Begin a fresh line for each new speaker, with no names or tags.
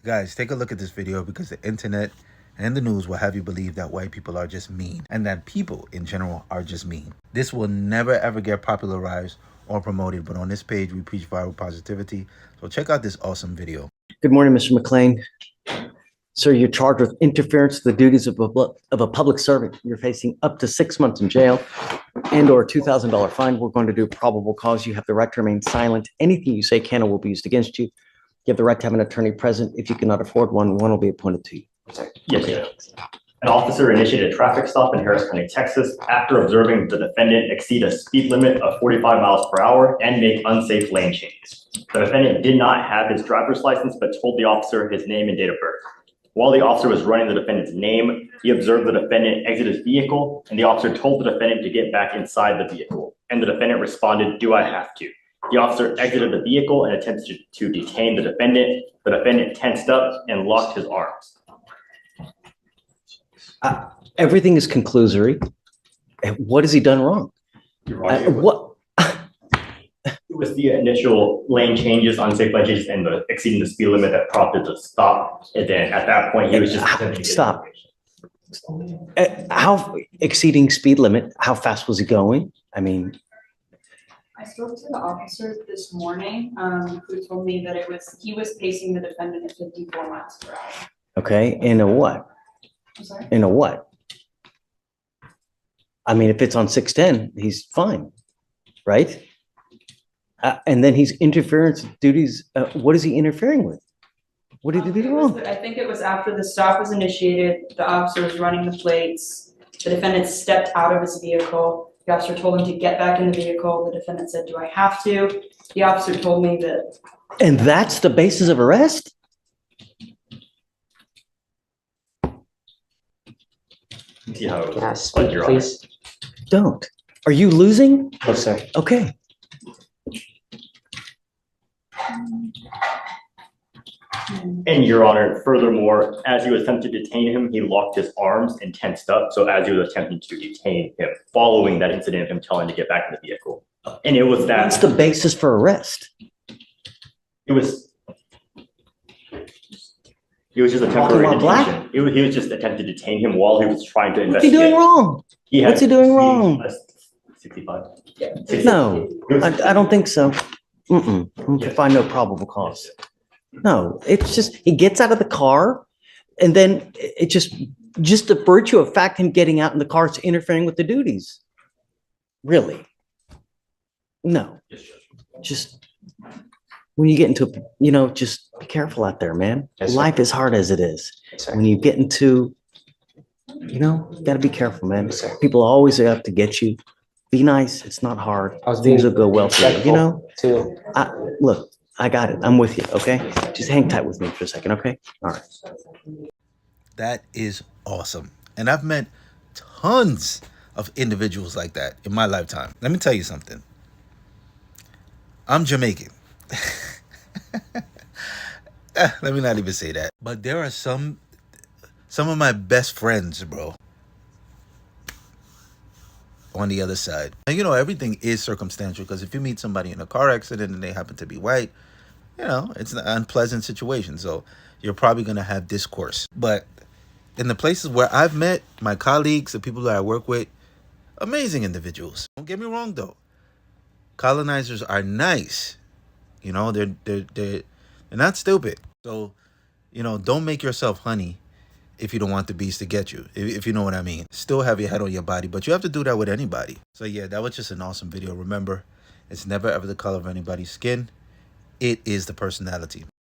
Guys, take a look at this video because the internet and the news will have you believe that white people are just mean and that people in general are just mean. This will never ever get popularized or promoted, but on this page we preach viral positivity. So check out this awesome video.
Good morning, Mr. McLean. Sir, you're charged with interference with the duties of a public servant. You're facing up to 6 months in jail and or a $2,000 fine. We're going to do probable cause. You have the right to remain silent. Anything you say can or will be used against you. You have the right to have an attorney present. If you cannot afford one, one will be appointed to you.
Yes, yes. An officer initiated a traffic stop in Harris County, Texas, after observing the defendant exceed a speed limit of 45 miles per hour and make unsafe lane changes. The defendant did not have his driver's license, but told the officer his name and date of birth. While the officer was running the defendant's name, he observed the defendant exit his vehicle, and the officer told the defendant to get back inside the vehicle. And the defendant responded, "Do I have to?" The officer exited the vehicle and attempted to detain the defendant. The defendant tensed up and locked his arms.
Everything is conclusory. What has he done wrong? What?
It was the initial lane changes, unsafe lane changes, and the exceeding the speed limit that prompted the stop. And then at that point, he was just
Stop. How exceeding speed limit? How fast was he going? I mean,
I spoke to the officer this morning, who told me that he was pacing the defendant at 54 miles per hour.
okay, in a what?
I'm sorry?
In a what? I mean, if it's on 610, he's fine, right? And then he's interference duties. What is he interfering with? What did he do wrong?
I think it was after the stop was initiated, the officer was running the plates. The defendant stepped out of his vehicle. The officer told him to get back in the vehicle. The defendant said, "Do I have to?" The officer told me that.
And that's the basis of arrest?
See how
Can I speak,
Your
please?
Don't. Are you losing?
No, sir.
Okay.
And Your Honor, furthermore, as he was attempting to detain him, he locked his arms and tensed up. So as he was attempting to detain him, following that incident of him telling him to get back in the vehicle. And it was that.
That's the basis for arrest.
It was just a
Walking
temporary
while black?
detention. He was just attempting to detain him while he was trying to
What's he
investigate.
doing wrong? What's he doing wrong?
65.
Yeah.
No, I don't think so. Mm-mm.
Yes.
Find no probable cause. No, it's just, he gets out of the car and then it just the virtue of fact him getting out in the car is interfering with the duties. Really? No, just when you get into, just be careful out there, man.
Yes, sir.
Life is hard as it is.
Yes, sir.
When you get into, gotta be careful, man.
Yes, sir.
People are always out to get you. Be nice. It's not hard.
I was
Things
being
will go well for you,
Too.
Look, I got it. I'm with you, okay? Just hang tight with me for a second, okay? All right.
That is awesome. And I've met tons of individuals like that in my lifetime. Let me tell you something. I'm Jamaican. Let me not even say that. But there are some of my best friends, bro, on the other side. And everything is circumstantial, because if you meet somebody in a car accident and they happen to be white, it's an unpleasant situation. So you're probably going to have discourse. But in the places where I've met my colleagues, the people that I work with, amazing individuals. Don't get me wrong, though. Colonizers are nice. They're not stupid. So, don't make yourself honey if you don't want the beast to get you, if you know what I mean. Still have your head on your body, but you have to do that with anybody. So yeah, that was just an awesome video. Remember, it's never ever the color of anybody's skin. It is the personality.